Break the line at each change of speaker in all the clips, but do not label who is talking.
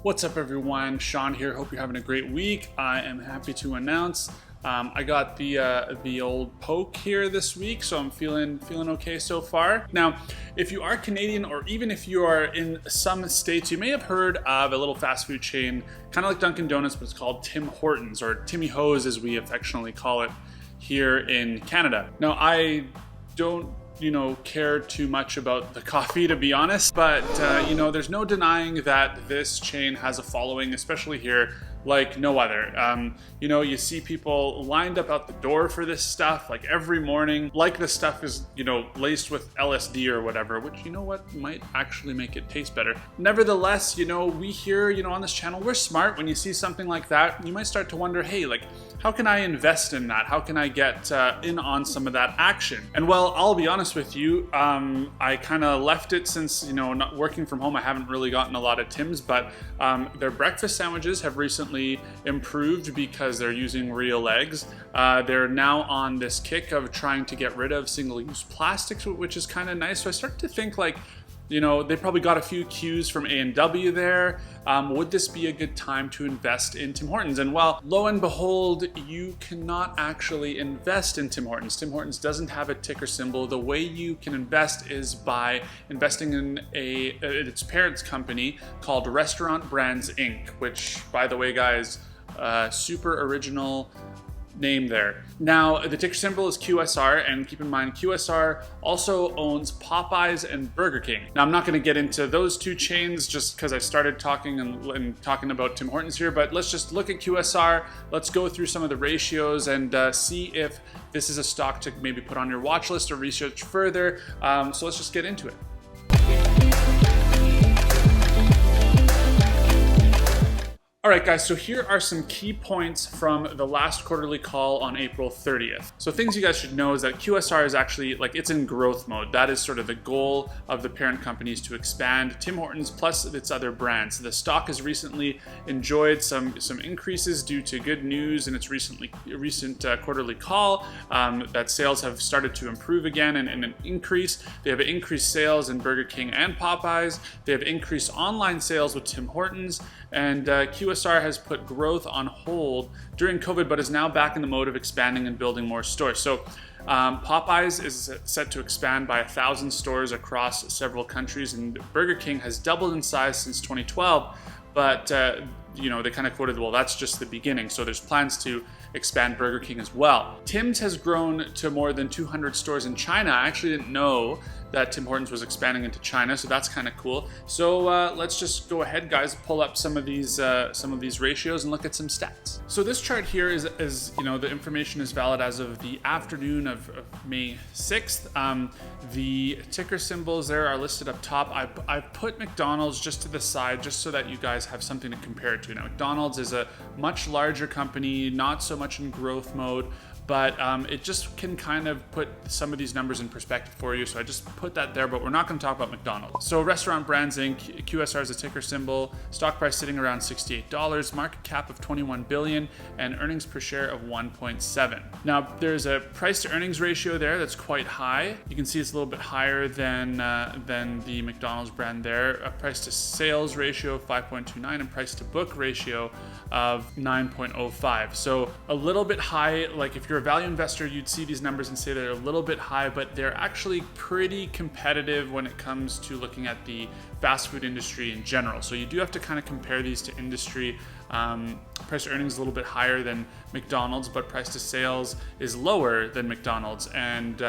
What's up, everyone? Sean here. Hope you're having a great week. I am happy to announce I got the old poke here this week, so I'm feeling okay so far. Now, if you are Canadian, or even if you are in some states, you may have heard of a little fast food chain, kind of like Dunkin' Donuts, but it's called Tim Hortons, or Timmy Ho's as we affectionately call it here in Canada. Now, I don't care too much about the coffee, to be honest, but there's no denying that this chain has a following, especially here, like no other. You see people lined up out the door for this stuff like every morning, like this stuff is laced with LSD or whatever, which might actually make it taste better. Nevertheless, we here on this channel, we're smart. When you see something like that, you might start to wonder, hey, like, how can I invest in that? How can I get in on some of that action? And well, I'll be honest with you, I kind of left it since, not working from home. I haven't really gotten a lot of Tim's, but their breakfast sandwiches have recently improved because they're using real eggs. They're now on this kick of trying to get rid of single-use plastics, which is kind of nice. So I started to think like, they probably got a few cues from A&W there. Would this be a good time to invest in Tim Hortons? And well, lo and behold, you cannot actually invest in Tim Hortons. Tim Hortons doesn't have a ticker symbol. The way you can invest is by investing in its parent company called Restaraunt Brands, Inc., which, by the way, guys, super original name there. Now, the ticker symbol is QSR, and keep in mind, QSR also owns Popeyes and Burger King. Now, I'm not going to get into those two chains just because I started talking and talking about Tim Hortons here, but let's just look at QSR. Let's go through some of the ratios and see if this is a stock to maybe put on your watch list or research further. So let's just get into it. All right, guys, so here are some key points from the last quarterly call on April 30th. So things you guys should know is that QSR is actually, it's in growth mode. That is sort of the goal of the parent company, is to expand Tim Hortons plus its other brands. The stock has recently enjoyed some increases due to good news in its recent quarterly call, that sales have started to improve again and an increase. They have increased sales in Burger King and Popeyes. They have increased online sales with Tim Hortons, and QSR has put growth on hold during COVID, but is now back in the mode of expanding and building more stores. So Popeyes is set to expand by 1,000 stores across several countries, and Burger King has doubled in size since 2012, but they kind of quoted, well, that's just the beginning. So there's plans to expand Burger King as well. Tim's has grown to more than 200 stores in China. I actually didn't know that Tim Hortons was expanding into China, so that's kind of cool. So let's just go ahead, guys, pull up some of these ratios and look at some stats. So this chart here is the information is valid as of the afternoon of May 6th. The ticker symbols there are listed up top. I put McDonald's just to the side, just so that you guys have something to compare it to. Now, McDonald's is a much larger company, not so much in growth mode, but it just can kind of put some of these numbers in perspective for you. So I just put that there, but we're not going to talk about McDonald's. So Restaraunt Brands, Inc., QSR is a ticker symbol, stock price sitting around $68, market cap of $21 billion, and earnings per share of 1.7. Now, there's a price to earnings ratio there that's quite high. You can see it's a little bit higher than the McDonald's brand there. A price to sales ratio of 5.29 and price to book ratio of 9.05. So a little bit high. Like, if you're a value investor, you'd see these numbers and say they're a little bit high, but they're actually pretty competitive when it comes to looking at the fast food industry in general. So you do have to kind of compare these to industry. Price to earnings is a little bit higher than McDonald's, but price to sales is lower than McDonald's. And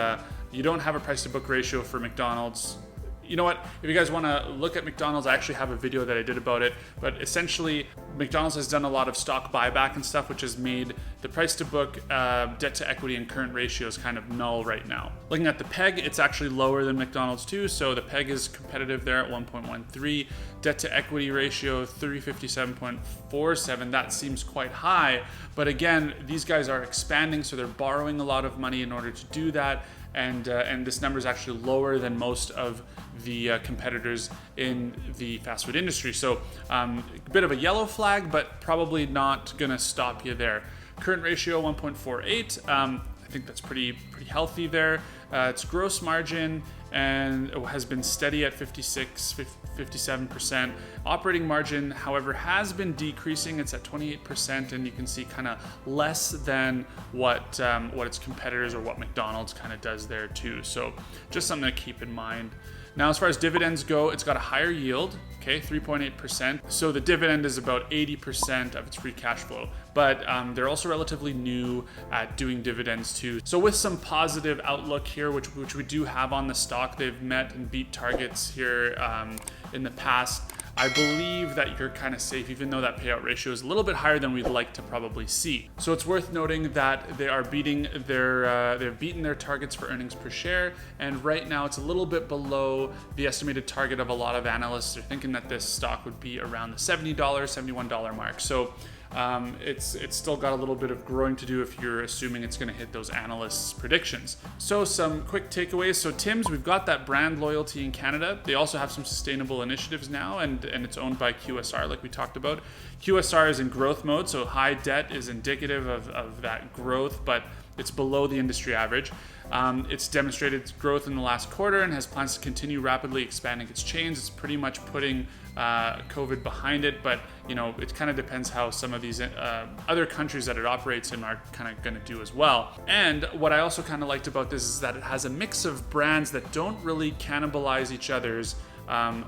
you don't have a price to book ratio for McDonald's. You know what? If you guys want to look at McDonald's, I actually have a video that I did about it. But essentially, McDonald's has done a lot of stock buyback and stuff, which has made the price to book, debt to equity, and current ratios kind of null right now. Looking at the PEG, it's actually lower than McDonald's too. So the PEG is competitive there at 1.13. Debt to equity ratio 357.47. That seems quite high. But again, these guys are expanding, so they're borrowing a lot of money in order to do that. And this number is actually lower than most of the competitors in the fast food industry. So a bit of a yellow flag, but probably not going to stop you there. Current ratio 1.48. I think that's pretty healthy there. Its gross margin and it has been steady at 56 57%. Operating margin, however, has been decreasing. It's at 28%, and you can see kind of less than what its competitors or what McDonald's kind of does there too. So just something to keep in mind. Now, as far as dividends go, it's got a higher yield, okay, 3.8%. So the dividend is about 80% of its free cash flow, but they're also relatively new at doing dividends too. So with some positive outlook here, which we do have on the stock, they've met and beat targets here in the past. I believe that you're kind of safe, even though that payout ratio is a little bit higher than we'd like to probably see. So it's worth noting that they are beating they've beaten their targets for earnings per share, and right now it's a little bit below the estimated target of a lot of analysts. They're thinking that this stock would be around the $70, $71 mark. So it's still got a little bit of growing to do if you're assuming it's going to hit those analysts' predictions. So some quick takeaways. So Tim's, we've got that brand loyalty in Canada. They also have some sustainable initiatives now, and it's owned by QSR, like we talked about. QSR is in growth mode, so high debt is indicative of that growth, but it's below the industry average. It's demonstrated growth in the last quarter and has plans to continue rapidly expanding its chains. It's pretty much putting COVID behind it, but it kind of depends how some of these other countries that it operates in are kind of going to do as well. And what I also kind of liked about this is that it has a mix of brands that don't really cannibalize each other's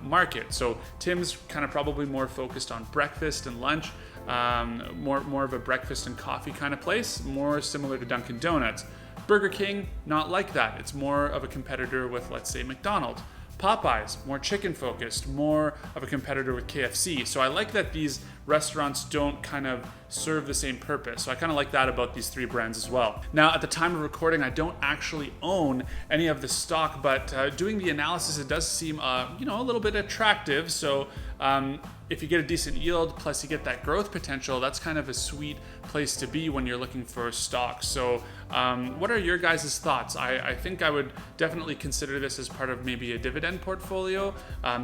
market. So Tim's kind of probably more focused on breakfast and lunch, more of a breakfast and coffee kind of place, more similar to Dunkin' Donuts. Burger King, not like that. It's more of a competitor with, let's say, McDonald's. Popeyes, more chicken focused, more of a competitor with KFC. So I like that these restaurants don't kind of serve the same purpose. So I kind of like that about these three brands as well. Now, at the time of recording, I don't actually own any of the stock, but doing the analysis, it does seem a little bit attractive. So if you get a decent yield, plus you get that growth potential, that's kind of a sweet place to be when you're looking for stocks. So what are your guys' thoughts? I think I would definitely consider this as part of maybe a dividend portfolio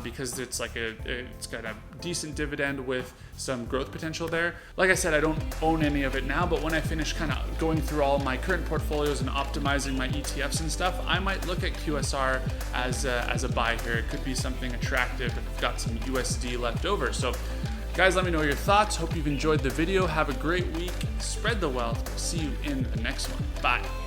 because it's got a decent dividend with some growth potential there. Like I said, I don't own any of it now, but when I finish kind of going through all my current portfolios and optimizing my ETFs and stuff, I might look at QSR as a buy here. It could be something attractive if it's got some USD left over. So guys, let me know your thoughts. Hope you've enjoyed the video. Have a great week. Spread the wealth. See you in the next one. Bye.